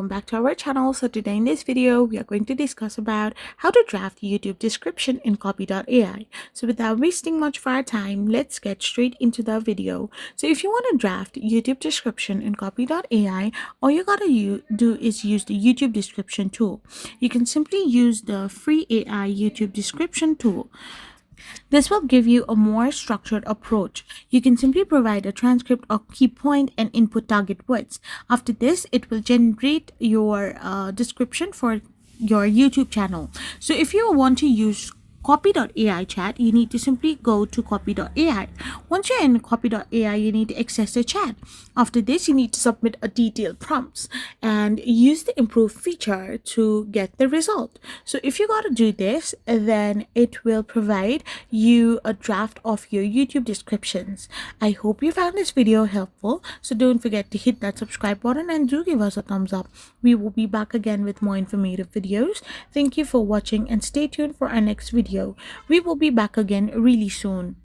welcome back to our channel. So today in this video we are going to discuss about how to draft YouTube description in Copy.ai. So without wasting much of our time, let's get straight into the video. So if you want to draft YouTube description in Copy.ai, all you gotta do is use the YouTube description tool. You can simply use the free AI YouTube description tool. This will give you a more structured approach. You can simply provide a transcript or key point and input target words. After this, it will generate your description for your YouTube channel. So if you want to use Copy.ai Chat, you need to simply go to Copy.ai. Once you're in Copy.ai, you need to access the chat. After this, you need to submit a detailed prompts and use the improve feature to get the result. So if you got to do this, then it will provide you a draft of your YouTube descriptions. I hope you found this video helpful. So don't forget to hit that subscribe button and do give us a thumbs up. We will be back again with more informative videos. Thank you for watching and stay tuned for our next video. We will be back again really soon.